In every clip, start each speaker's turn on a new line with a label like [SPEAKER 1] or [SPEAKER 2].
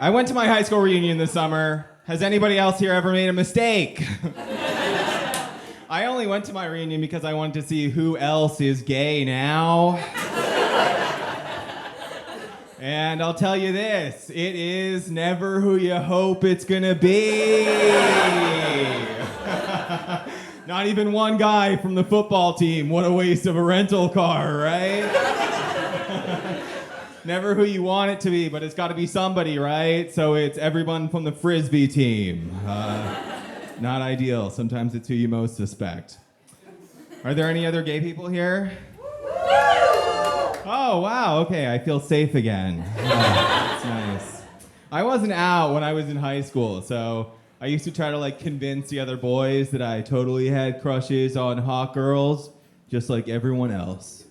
[SPEAKER 1] I went to my high school reunion this summer. Has anybody else here ever made a mistake? I only went to my reunion because I wanted to see who else is gay now. And I'll tell you this, it is never who you hope it's gonna be. Not even one guy from the football team. What a waste of a rental car, right? Never who you want it to be, but it's got to be somebody, right? So it's everyone from the Frisbee team. Not ideal. Sometimes it's who you most suspect. Are there any other gay people here? Oh, wow. Okay, I feel safe again. Oh, that's nice. I wasn't out when I was in high school, so I used to try to convince the other boys that I totally had crushes on hot girls, just like everyone else.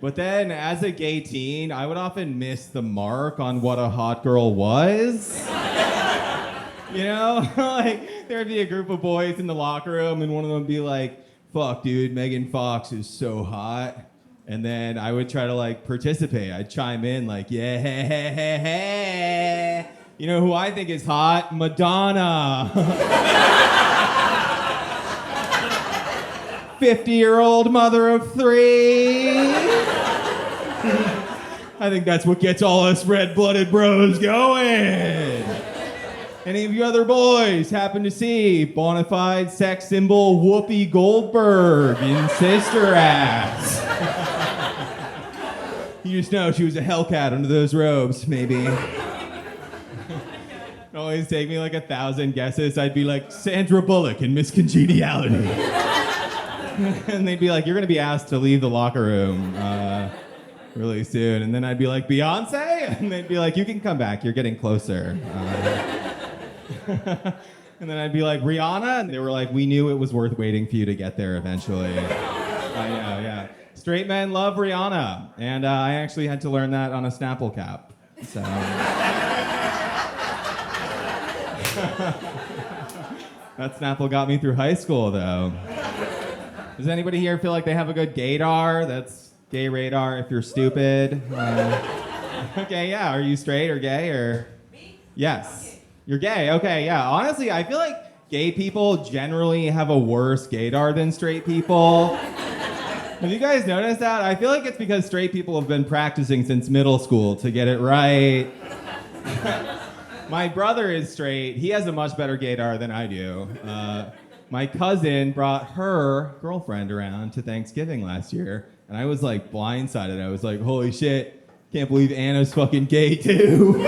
[SPEAKER 1] But then, as a gay teen, I would often miss the mark on what a hot girl was. You know? There'd be a group of boys in the locker room, and one of them would be like, fuck, dude, Megan Fox is so hot. And then I would try to, participate. I'd chime in, yeah. You know who I think is hot? Madonna. 50-year-old mother of 3. I think that's what gets all us red-blooded bros going. Any of you other boys happen to see bona fide sex symbol Whoopi Goldberg in Sister Act? You just know she was a Hellcat under those robes, maybe. It'd always take me 1,000 guesses. I'd be like, Sandra Bullock in Miss Congeniality. And they'd be like, you're going to be asked to leave the locker room really soon. And then I'd be like, Beyonce? And they'd be like, you can come back. You're getting closer. And then I'd be like, Rihanna? And they were like, we knew it was worth waiting for you to get there eventually. I know, yeah. Straight men love Rihanna. And I actually had to learn that on a Snapple cap. So... That Snapple got me through high school, though. Does anybody here feel like they have a good Gaydar? That's gay radar if you're stupid. Okay, yeah. Are you straight or gay or? Me? Yes. You're gay. Okay, yeah. Honestly, I feel like gay people generally have a worse gaydar than straight people. Have you guys noticed that? I feel like it's because straight people have been practicing since middle school to get it right. My brother is straight. He has a much better gaydar than I do. My cousin brought her girlfriend around to Thanksgiving last year, and I was blindsided. I was like, holy shit, can't believe Anna's fucking gay too.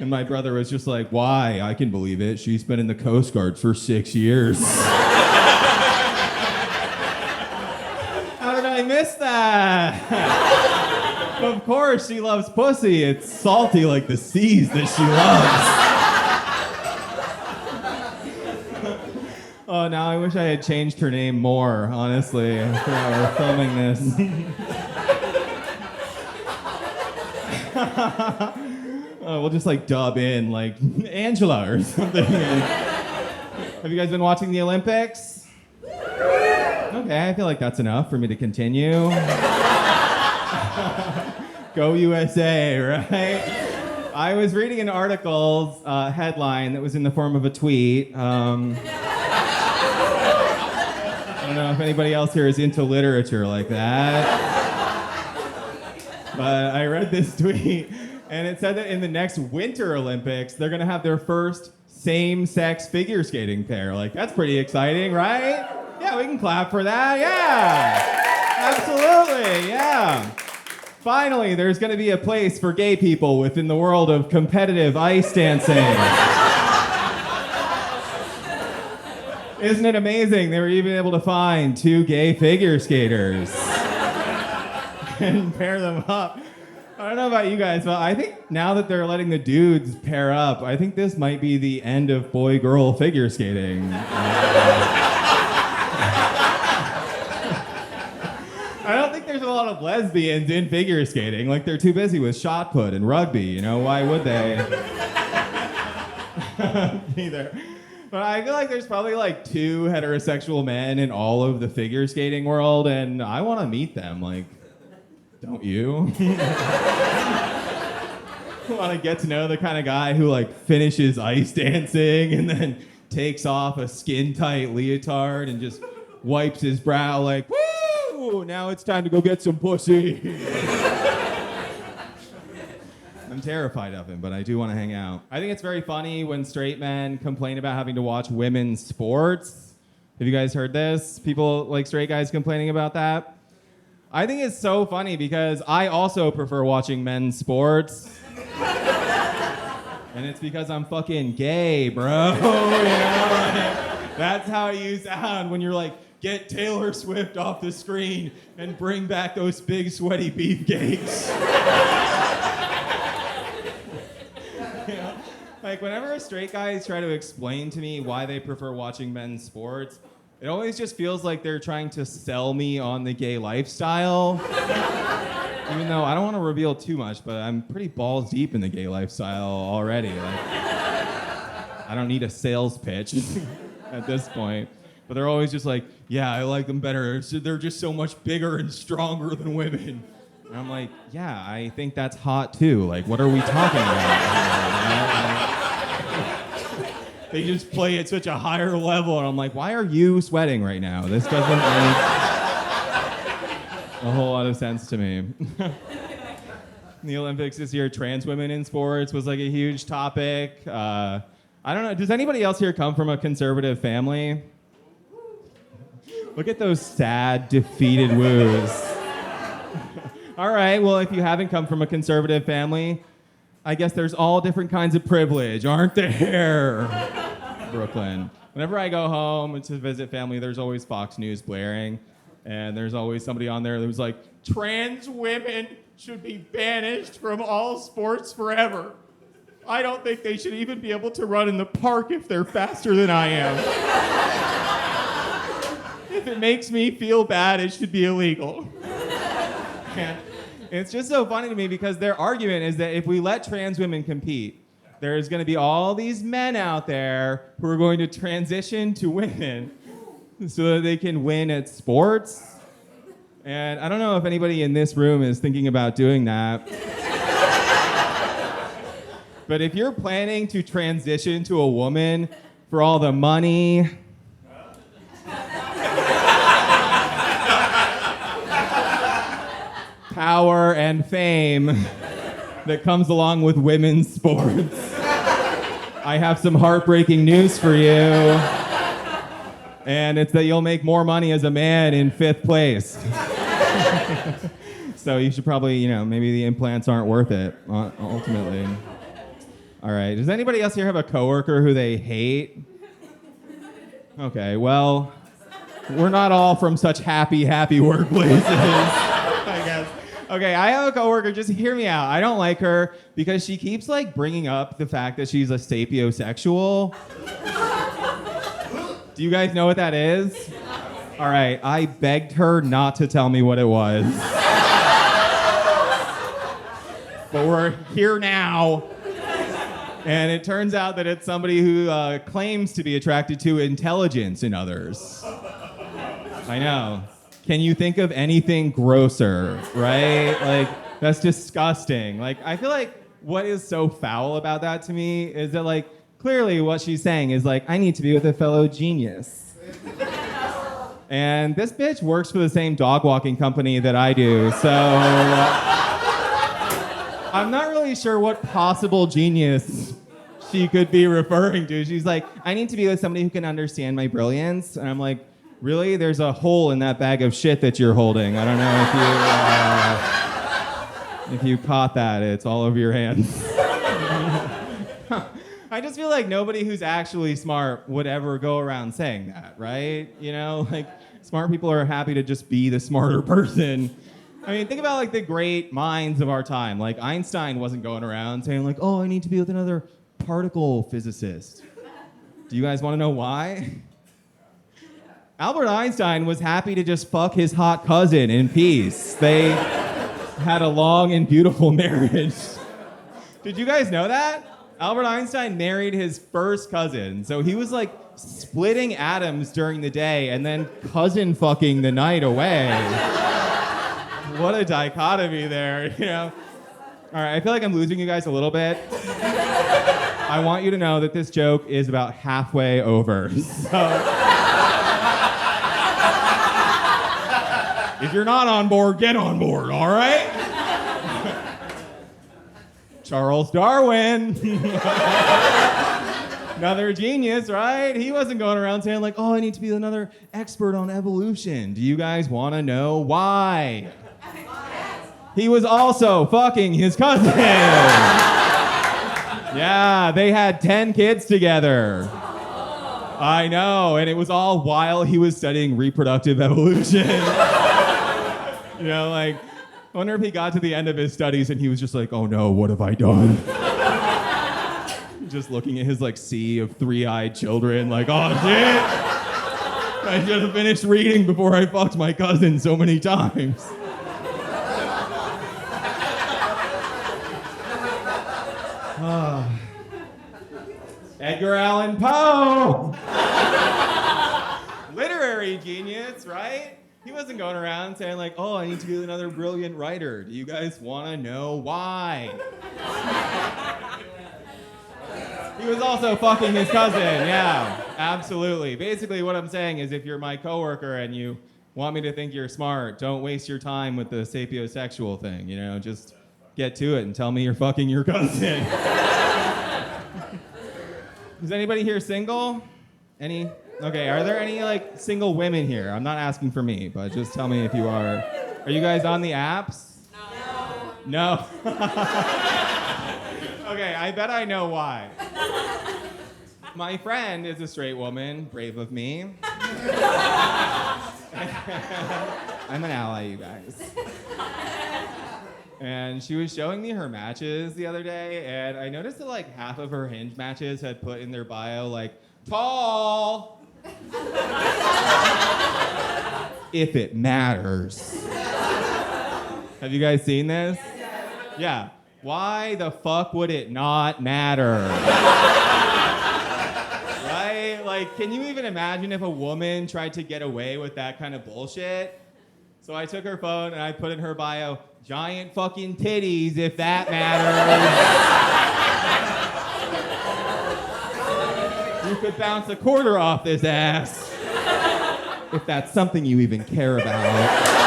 [SPEAKER 1] And my brother was just like, why? I can believe it. She's been in the Coast Guard for 6 years. How did I miss that? Of course, she loves pussy. It's salty like the seas that she loves. Oh, now I wish I had changed her name more, honestly. We're filming this. We'll just dub in Angela or something. Have you guys been watching the Olympics? Okay, I feel like that's enough for me to continue. Go USA, right? I was reading an article's headline that was in the form of a tweet. I don't know if anybody else here is into literature like that. But I read this tweet, and it said that in the next Winter Olympics, they're going to have their first same-sex figure skating pair. That's pretty exciting, right? Yeah, we can clap for that. Yeah, absolutely, yeah. Finally, there's going to be a place for gay people within the world of competitive ice dancing. Isn't it amazing? They were even able to find 2 gay figure skaters and pair them up. I don't know about you guys, but I think now that they're letting the dudes pair up, I think this might be the end of boy-girl figure skating. I don't think there's a lot of lesbians in figure skating. They're too busy with shot put and rugby, why would they? Neither. But I feel like there's probably 2 heterosexual men in all of the figure skating world, and I want to meet them. Don't you? want to get to know the kind of guy who like finishes ice dancing and then takes off a skin-tight leotard and just wipes his brow like, woo, now it's time to go get some pussy. I'm terrified of him, but I do want to hang out. I think it's very funny when straight men complain about having to watch women's sports. Have you guys heard this? People, like straight guys complaining about that? I think it's so funny because I also prefer watching men's sports. And it's because I'm fucking gay, bro. You know? Like, that's how you sound when you're like, get Taylor Swift off the screen and bring back those big sweaty beefcakes. You know? Like whenever a straight guys try to explain to me why they prefer watching men's sports, it always just feels like they're trying to sell me on the gay lifestyle. Even though I don't want to reveal too much, but I'm pretty balls deep in the gay lifestyle already. Like, I don't need a sales pitch at this point. But they're always just like, yeah, I like them better. They're just so much bigger and stronger than women. And I'm like, yeah, I think that's hot too. Like, what are we talking about? They just play at such a higher level, and I'm like, why are you sweating right now? This doesn't make a whole lot of sense to me. In the Olympics this year, trans women in sports was like a huge topic. I don't know, does anybody else here come from a conservative family? Look at those sad, defeated woos. All right, well, if you haven't come from a conservative family, I guess there's all different kinds of privilege, aren't there? Brooklyn. Whenever I go home to visit family, there's always Fox News blaring, and there's always somebody on there who's like, trans women should be banished from all sports forever. I don't think they should even be able to run in the park if they're faster than I am. If it makes me feel bad, it should be illegal. And it's just so funny to me because their argument is that if we let trans women compete, there's going to be all these men out there who are going to transition to women so that they can win at sports. And I don't know if anybody in this room is thinking about doing that. But if you're planning to transition to a woman for all the money, power and fame that comes along with women's sports, I have some heartbreaking news for you. And it's that you'll make more money as a man in 5th place. So you should probably, maybe the implants aren't worth it, ultimately. All right, does anybody else here have a coworker who they hate? Okay, well, we're not all from such happy workplaces, I guess. Okay, I have a coworker, just hear me out. I don't like her because she keeps bringing up the fact that she's a sapiosexual. Do you guys know what that is? All right, I begged her not to tell me what it was. But we're here now. And it turns out that it's somebody who claims to be attracted to intelligence in others. I know. Can you think of anything grosser, right? That's disgusting. I feel like what is so foul about that to me is that, clearly what she's saying is, I need to be with a fellow genius. And this bitch works for the same dog walking company that I do, so I'm not really sure what possible genius she could be referring to. She's like, I need to be with somebody who can understand my brilliance. And I'm like, really? There's a hole in that bag of shit that you're holding. I don't know if you caught that. It's all over your hands. I just feel like nobody who's actually smart would ever go around saying that, right? Smart people are happy to just be the smarter person. I mean, think about the great minds of our time. Einstein wasn't going around saying oh, I need to be with another particle physicist. Do you guys want to know why? Albert Einstein was happy to just fuck his hot cousin in peace. They had a long and beautiful marriage. Did you guys know that? Albert Einstein married his first cousin. So he was splitting atoms during the day and then cousin fucking the night away. What a dichotomy there, All right, I feel like I'm losing you guys a little bit. I want you to know that this joke is about halfway over. So if you're not on board, get on board, all right? Charles Darwin. Another genius, right? He wasn't going around saying like, oh, I need to be another expert on evolution. Do you guys want to know why? He was also fucking his cousin. Yeah, they had 10 kids together. I know, and it was all while he was studying reproductive evolution. You know, like, I wonder if he got to the end of his studies and he was just like, oh no, what have I done? Just looking at his like sea of three-eyed children, like, oh shit! I should have finished reading before I fucked my cousin so many times. Edgar Allan Poe! Literary genius, right? He wasn't going around saying like, oh, I need to be another brilliant writer. Do you guys want to know why? He was also fucking his cousin, yeah, absolutely. Basically what I'm saying is if you're my coworker and you want me to think you're smart, don't waste your time with the sapiosexual thing, you know, just get to it and tell me you're fucking your cousin. Is anybody here single? Any? Okay, are there any like single women here? I'm not asking for me, but just tell me if you are. Are you guys on the apps? No. Okay, I bet I know why. My friend is a straight woman, brave of me. I'm an ally, you guys. And she was showing me her matches the other day, and I noticed that like half of her Hinge matches had put in their bio like, tall. If it matters. Have you guys seen this? Yeah. Why the fuck would it not matter? Right? Like, can you even imagine if a woman tried to get away with that kind of bullshit? So I took her phone and I put in her bio, giant fucking titties if that matters. You could bounce a quarter off this ass. If that's something you even care about.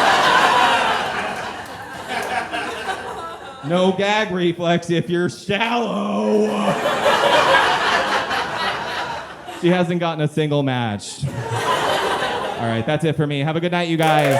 [SPEAKER 1] No gag reflex if you're shallow. She hasn't gotten a single match. All right, that's it for me. Have a good night, you guys.